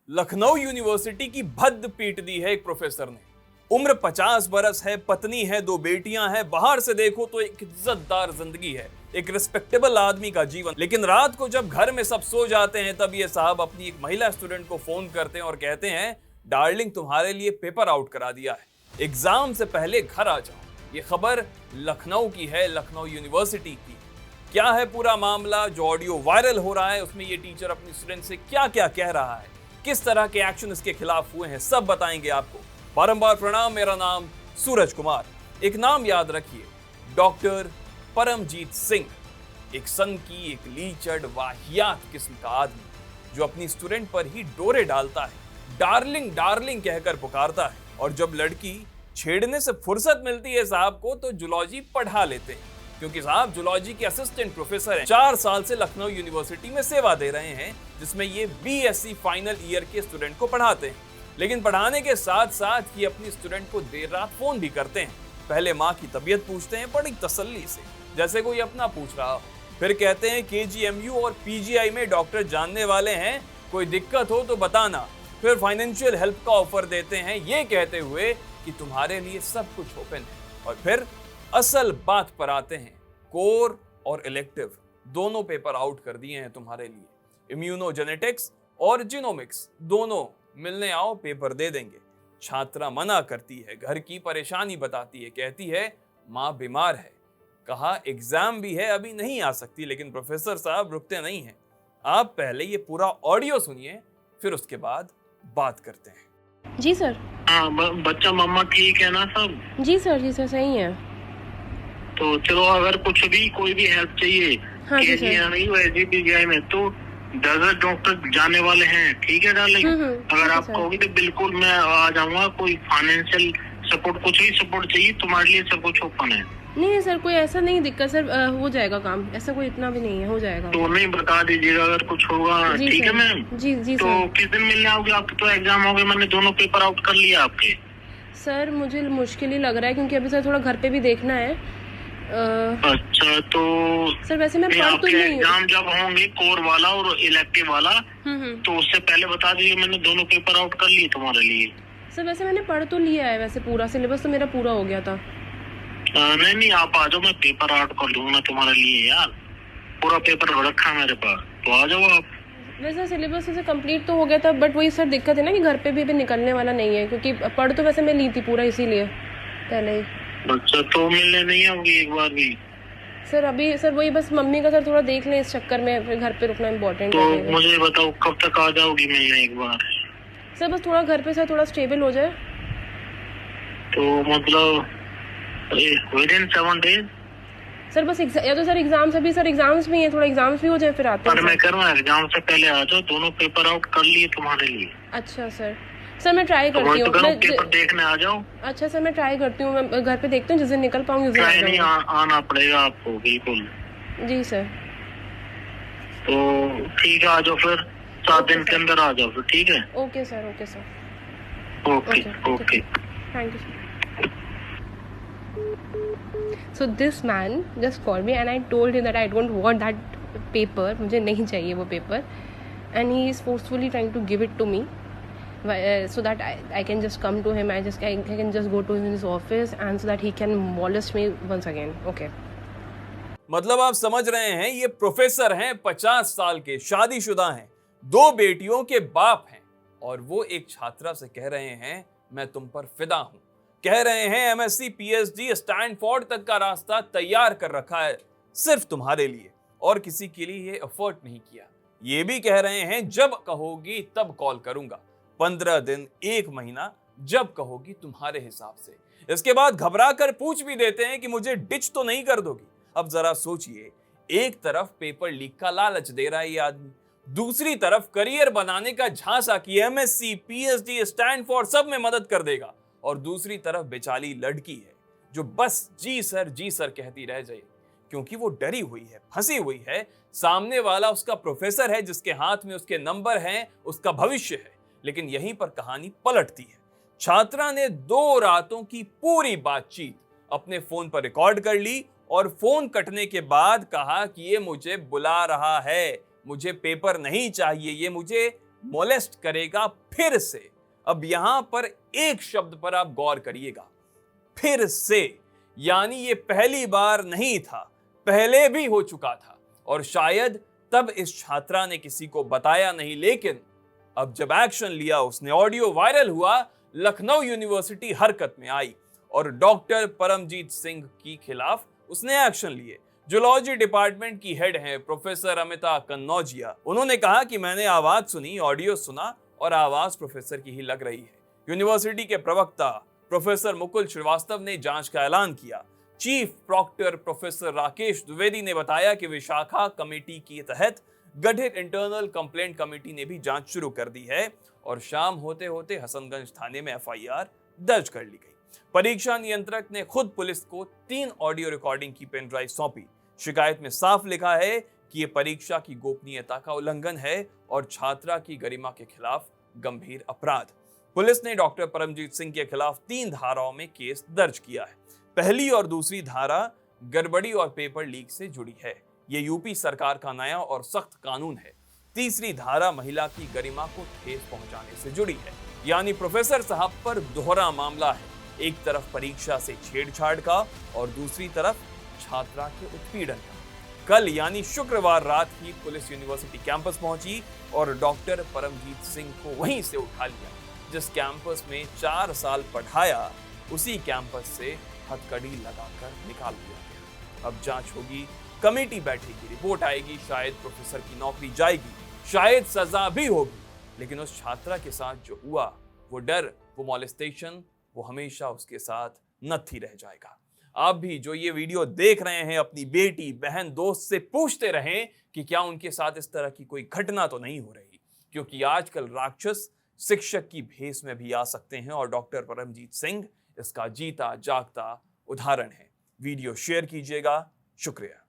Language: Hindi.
लखनऊ यूनिवर्सिटी की भद्द पीट दी है एक प्रोफेसर ने। उम्र 50 बरस है, पत्नी है, 2 बेटियां हैं, बाहर से देखो तो एक इज्जतदार जिंदगी है, एक रिस्पेक्टेबल आदमी का जीवन। लेकिन रात को जब घर में सब सो जाते हैं तब ये साहब अपनी एक महिला स्टूडेंट को फोन करते हैं और कहते हैं, डार्लिंग तुम्हारे लिए पेपर आउट करा दिया है, एग्जाम से पहले घर आ जाओ। ये खबर लखनऊ की है, लखनऊ यूनिवर्सिटी की। क्या है पूरा मामला? जो ऑडियो वायरल हो रहा है उसमें ये टीचर अपनी स्टूडेंट से क्या क्या कह रहा है, किस तरह के एक्शन इसके खिलाफ हुए हैं, सब बताएंगे आपको। बारंबार प्रणाम, मेरा नाम सूरज कुमार। एक नाम याद रखिए, डॉक्टर परमजीत सिंह। एक सनकी, एक लीचड़, वाहियात किस्म का आदमी जो अपनी स्टूडेंट पर ही डोरे डालता है, डार्लिंग डार्लिंग कहकर पुकारता है। और जब लड़की छेड़ने से फुर्सत मिलती है साहब को तो जूलॉजी पढ़ा लेते हैं, क्योंकि साहब जूलॉजी के असिस्टेंट प्रोफेसर हैं। 4 साल से लखनऊ यूनिवर्सिटी में सेवा दे रहे हैं, जिसमें ये बीएससी फाइनल ईयर के स्टूडेंट को पढ़ाते हैं। लेकिन पढ़ाने के साथ साथ ये अपनी स्टूडेंट को देर रात फोन भी करते हैं। पहले माँ की तबीयत पूछते हैं बड़ी तसल्ली से, जैसे कोई अपना पूछ रहा हो। फिर कहते हैं केजीएमयू और पीजीआई में डॉक्टर जानने वाले हैं, कोई दिक्कत हो तो बताना। फिर फाइनेंशियल हेल्प का ऑफर देते हैं, ये कहते हुए कि तुम्हारे लिए सब कुछ ओपन है। और फिर असल बात पर आते हैं, कोर और इलेक्टिव दोनों पेपर आउट कर दिए हैं तुम्हारे लिए। इम्यूनोजेनेटिक्स और जीनोमिक्स दोनों मिलने आओ, पेपर दे देंगे। छात्रा मना करती है, घर की परेशानी बताती है, कहती है माँ बीमार है, कहा एग्जाम भी है, अभी नहीं आ सकती। लेकिन प्रोफेसर साहब रुकते नहीं हैं। आप पहले ये पूरा ऑडियो सुनिए, फिर उसके बाद बात करते हैं। जी सर। हाँ, बच्चा मम्मा ठीक है ना सब? जी सर सही है। तो चलो, अगर कुछ भी कोई भी हेल्प चाहिए हाँ जी सर। नहीं एसजीपीजीआई में तो 10 डॉक्टर जाने वाले हैं, ठीक है डार्लिंग। अगर आप कहोगे तो बिल्कुल मैं आ जाऊंगा। कोई फाइनेंशियल सपोर्ट, कुछ भी सपोर्ट चाहिए तुम्हारे लिए, सब कुछ ओपन है। नहीं सर, कोई ऐसा नहीं दिक्कत सर, हो जाएगा काम, ऐसा कोई इतना भी नहीं है, हो जाएगा। तो नहीं बता दीजिएगा अगर कुछ होगा, ठीक है मैम? जी तो सर। किस दिन मिलने आओगे? आपके तो एग्जाम हो गए, मैंने दोनों पेपर आउट कर लिया आपके। सर मुझे मुश्किल ही लग रहा है, क्योंकि अभी सर थोड़ा घर पे भी देखना है। अच्छा, तो सर वैसे मैं पढ़ तो नहीं। एग्जाम जब होंगे कोर वाला और इलेक्टिव वाला, तो उससे पहले बता दीजिए, मैंने दोनों पेपर आउट कर लिए तुम्हारे लिए। सर वैसे मैंने पढ़ तो लिया है, वैसे पूरा सिलेबस तो मेरा पूरा हो गया था। नहीं, आप आ जाओ, मैं पेपर आउट कर दूंगा तुम्हारे लिए यार। पूरा पेपर रखा मेरे पास, तो आ जाओ आप। वैसे सिलेबस से कंप्लीट तो हो गया था, बट वही सर दिक्कत है ना कि घर पे भी अभी निकलने वाला नहीं है, क्योंकि पढ़ तो वैसे मैं ली थी पूरा, इसीलिए पहले ही। अच्छा, तो मिलने नहीं आओगी एक बार भी? सर अभी सर वही बस मम्मी का सर थोड़ा देख लें, इस चक्कर में फिर घर पे रुकना इम्पोर्टेंट तो है। मुझे बताओ कब तक आ जाओगी मिलने एक बार? सर बस थोड़ा घर पे सर थोड़ा स्टेबल हो जाए। तो मतलब विदिन 7 डेज? सर बस या तो सर एग्जाम्स, अभी सर एग्जाम्स भी हैं, थोड़ा एग्जाम्स भी हो जाए फिर आते हैं। पर मैं करूँ एग्जाम से पहले आ जाओ, दोनों पेपर आउट कर लिए तुम्हारे लिए। अच्छा सर मैं ट्राई करती हूँ। पेपर देखने आ जाओ। अच्छा सर मैं ट्राई करती हूँ, मैं घर पे देखती हूँ, जिस दिन निकल पाऊंगी उस दिन नहीं आना पड़ेगा आपको, बिल्कुल। जी सर। तो ठीक है, आ जाओ फिर 7 दिन के अंदर आ जाओ फिर, ठीक है? Okay sir. Okay. Thank you sir. So this man just called me and I told him that I don't want that paper, मुझे नहीं चाहिए वो paper, and he is forcefully trying to give it to me, so that I can just come to him, I can just go to his office and so that he can molest me once again. Okay. मतलब आप समझ रहे हैं, ये प्रोफेसर हैं, 50 साल के, शादीशुदा हैं, 2 बेटियों के बाप हैं, और वो एक छात्रा से कह रहे हैं मैं तुम पर फिदा हूं। कह रहे हैं एमएससी पीएचडी स्टैनफोर्ड तक का रास्ता तैयार कर रखा है सिर्फ तुम्हारे लिए, और किसी के लिए ये एफर्ट नहीं किया। ये भी कह रहे हैं जब कहोगी तब कॉल करूंगा, 15 दिन 1 महीना, जब कहोगी तुम्हारे हिसाब से। इसके बाद घबरा कर पूछ भी देते हैं कि मुझे डिच तो नहीं कर दोगी। अब जरा सोचिए, एक तरफ पेपर लीक का लालच दे रहा है ये आदमी, दूसरी तरफ करियर बनाने का झांसा कि एमएससी पीएचडी स्टैनफोर्ड सब में मदद कर देगा, और दूसरी तरफ बेचारी लड़की है जो बस जी सर कहती रह जाए, क्योंकि वो डरी हुई है, फंसी हुई है। सामने वाला उसका प्रोफेसर है जिसके हाथ में उसके नंबर हैं, उसका भविष्य है। लेकिन यहीं पर कहानी पलटती है। छात्रा ने 2 रातों की पूरी बातचीत अपने फोन पर रिकॉर्ड कर ली और फोन कटने के बाद कहा कि ये मुझे बुला रहा है, मुझे पेपर नहीं चाहिए, ये मुझे मोलेस्ट करेगा फिर से। अब यहां पर एक शब्द पर आप गौर करिएगा, फिर से, यानी ये पहली बार नहीं था, पहले भी हो चुका था और शायद तब इस छात्रा ने किसी को बताया नहीं, लेकिन अब जब एक्शन लिया, उसने ऑडियो वायरल हुआ, लखनऊ यूनिवर्सिटी हरकत में आई और डॉक्टर परमजीत सिंह के खिलाफ उसने एक्शन लिए। जूलॉजी डिपार्टमेंट की हेड हैं प्रोफेसर अमिता कन्नौजिया। उन्होंने कहा कि मैंने आवाज सुनी, ऑडियो सुना और आवाज प्रोफेसर की ही लग रही है। यूनिवर्सिटी के प्रवक्ता प्रोफेसर मुकुल श्रीवास्तव ने जांच का ऐलान किया। Chief proctor professor Rakesh Dwivedi ने बताया कि विशाखा कमेटी के तहत गठित इंटरनल कंप्लेंट कमेटी ने भी जांच शुरू कर दी है और शाम होते होते हसनगंज थाने में एफआईआर दर्ज कर ली गई। परीक्षा नियंत्रक ने खुद पुलिस को 3 ऑडियो रिकॉर्डिंग की पेन ड्राइव सौंपी। शिकायत में साफ लिखा है कि यह परीक्षा की गोपनीयता का उल्लंघन है और छात्रा की गरिमा के खिलाफ गंभीर अपराध। पुलिस ने डॉक्टर परमजीत सिंह के खिलाफ 3 धाराओं में केस दर्ज किया है। पहली और दूसरी धारा गड़बड़ी और पेपर लीक से जुड़ी है। ये यूपी सरकार का नया और सख्त कानून है। तीसरी धारा महिला की गरिमा को ठेस पहुंचाने से जुड़ी है, यानी प्रोफेसर साहब पर दोहरा मामला है, एक तरफ परीक्षा से छेड़छाड़ का और दूसरी तरफ छात्रा के उत्पीड़न का। कल यानी शुक्रवार रात ही पुलिस यूनिवर्सिटी कैंपस पहुंची और डॉक्टर परमजीत सिंह को वहीं से उठा लिया। जिस कैंपस में 4 साल पढ़ाया, उसी कैंपस से हथकड़ी लगाकर निकाल दिया गया। अब जांच होगी, कमेटी बैठेगी, रिपोर्ट आएगी, शायद प्रोफेसर की नौकरी जाएगी, शायद सजा भी होगी, लेकिन उस छात्रा के साथ जो हुआ, वो डर, वो मॉलेस्टेशन, वो हमेशा उसके साथ नत्थी रह जाएगा। आप भी जो ये वीडियो देख रहे हैं, अपनी बेटी, बहन, दोस्त से पूछते रहें कि क्या उनके साथ इस तरह की कोई घटना तो नहीं हो रही, क्योंकि आजकल राक्षस शिक्षक की भेष में भी आ सकते हैं और डॉक्टर परमजीत सिंह इसका जीता जागता उदाहरण है। वीडियो शेयर कीजिएगा। शुक्रिया।